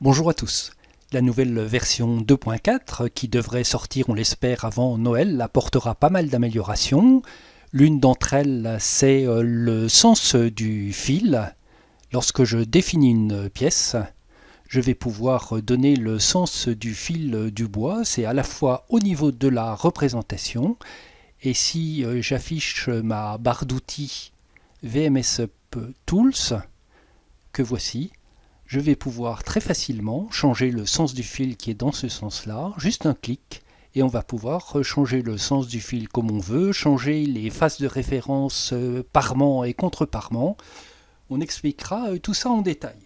Bonjour à tous. La nouvelle version 2.4, qui devrait sortir, on l'espère, avant Noël, apportera pas mal d'améliorations. L'une d'entre elles, c'est le sens du fil. Lorsque je définis une pièce, je vais pouvoir donner le sens du fil du bois. C'est à la fois au niveau de la représentation, et si j'affiche ma barre d'outils VMS Up Tools, que voici, je vais pouvoir très facilement changer le sens du fil qui est dans ce sens-là, juste un clic, et on va pouvoir changer le sens du fil comme on veut, changer les faces de référence parement et contre-parement. On expliquera tout ça en détail.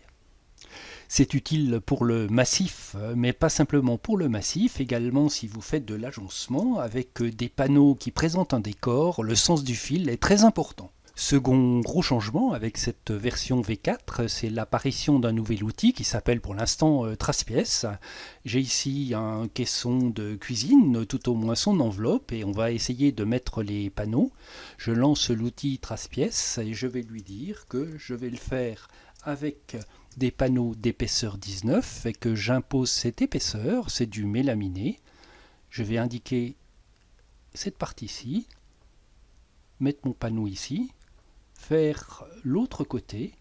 C'est utile pour le massif, mais pas simplement pour le massif, également si vous faites de l'agencement avec des panneaux qui présentent un décor, le sens du fil est très important. Second gros changement avec cette version V4, c'est l'apparition d'un nouvel outil qui s'appelle pour l'instant Trace-Pièces. J'ai ici un caisson de cuisine, tout au moins son enveloppe, et on va essayer de mettre les panneaux. Je lance l'outil Trace-Pièces et je vais lui dire que je vais le faire avec des panneaux d'épaisseur 19 et que j'impose cette épaisseur, c'est du mélaminé. Je vais indiquer cette partie-ci, mettre mon panneau ici, faire l'autre côté,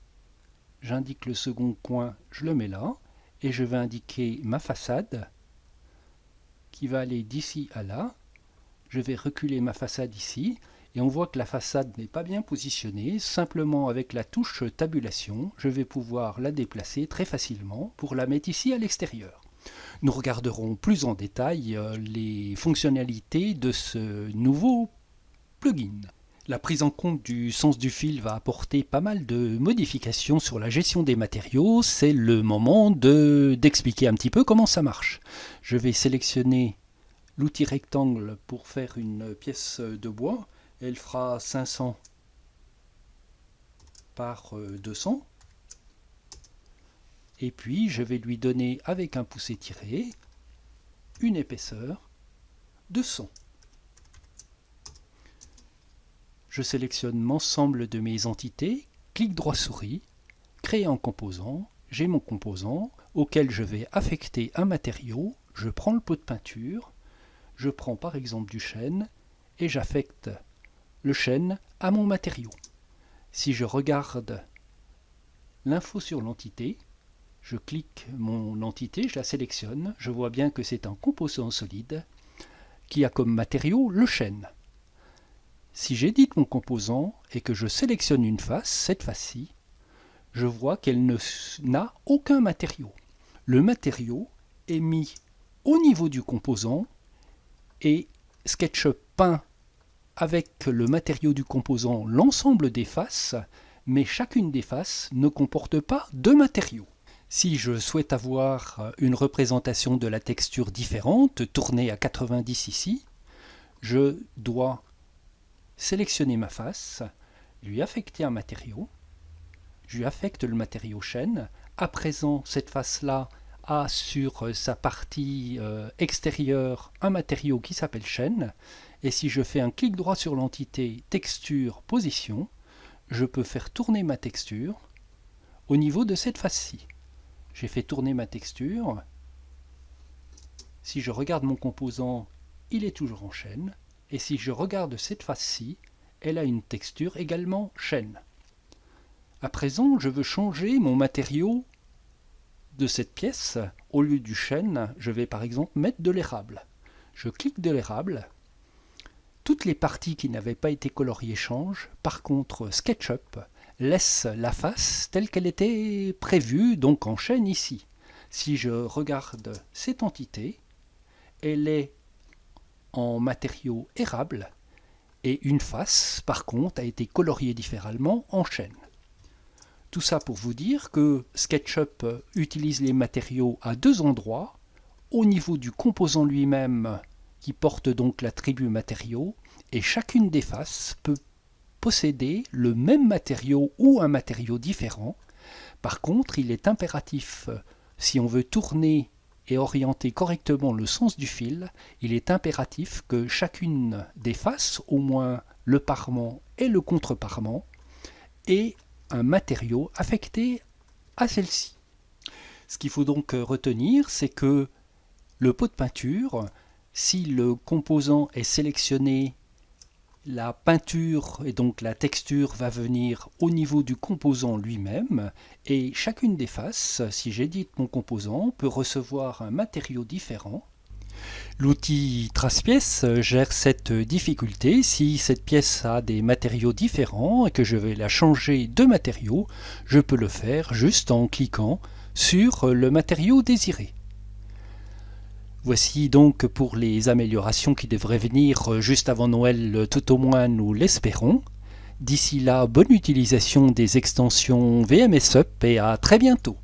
j'indique le second coin, je le mets là, et je vais indiquer ma façade qui va aller d'ici à là. Je vais reculer ma façade ici, et on voit que la façade n'est pas bien positionnée. Simplement avec la touche tabulation, je vais pouvoir la déplacer très facilement pour la mettre ici à l'extérieur. Nous regarderons plus en détail les fonctionnalités de ce nouveau plugin. La prise en compte du sens du fil va apporter pas mal de modifications sur la gestion des matériaux. C'est le moment d'expliquer un petit peu comment ça marche. Je vais sélectionner l'outil rectangle pour faire une pièce de bois. Elle fera 500 par 200. Et puis je vais lui donner avec un pouce étiré une épaisseur de 100. Je sélectionne l'ensemble de mes entités, clic droit souris, créer un composant, j'ai mon composant auquel je vais affecter un matériau, je prends le pot de peinture, je prends par exemple du chêne et j'affecte le chêne à mon matériau. Si je regarde l'info sur l'entité, je clique mon entité, je la sélectionne, je vois bien que c'est un composant solide qui a comme matériau le chêne. Si j'édite mon composant et que je sélectionne une face, cette face-ci, je vois qu'elle n'a aucun matériau. Le matériau est mis au niveau du composant et SketchUp peint avec le matériau du composant l'ensemble des faces, mais chacune des faces ne comporte pas de matériau. Si je souhaite avoir une représentation de la texture différente, tournée à 90 ici, je dois sélectionner ma face, lui affecter un matériau, je lui affecte le matériau chêne. À présent, cette face-là a sur sa partie extérieure un matériau qui s'appelle chêne, et si je fais un clic droit sur l'entité texture position, je peux faire tourner ma texture au niveau de cette face-ci. J'ai fait tourner ma texture. Si je regarde mon composant, il est toujours en chêne. Et si je regarde cette face-ci, elle a une texture également chêne. À présent, je veux changer mon matériau de cette pièce. Au lieu du chêne, je vais par exemple mettre de l'érable. Je clique de l'érable. Toutes les parties qui n'avaient pas été coloriées changent. Par contre, SketchUp laisse la face telle qu'elle était prévue, donc en chêne ici. Si je regarde cette entité, elle est en matériau érable et une face, par contre, a été coloriée différemment en chêne. Tout ça pour vous dire que SketchUp utilise les matériaux à deux endroits, au niveau du composant lui-même qui porte donc l'attribut matériau, et chacune des faces peut posséder le même matériau ou un matériau différent. Par contre, il est impératif, si on veut tourner et orienter correctement le sens du fil, il est impératif que chacune des faces, au moins le parement et le contre-parement, ait un matériau affecté à celle-ci. Ce qu'il faut donc retenir, c'est que le pot de peinture, si le composant est sélectionné, la peinture et donc la texture va venir au niveau du composant lui-même et chacune des faces, si j'édite mon composant, peut recevoir un matériau différent. L'outil trace-pièce gère cette difficulté. Si cette pièce a des matériaux différents et que je vais la changer de matériau, je peux le faire juste en cliquant sur le matériau désiré. Voici donc pour les améliorations qui devraient venir juste avant Noël, tout au moins nous l'espérons. D'ici là, bonne utilisation des extensions VMS Up et à très bientôt.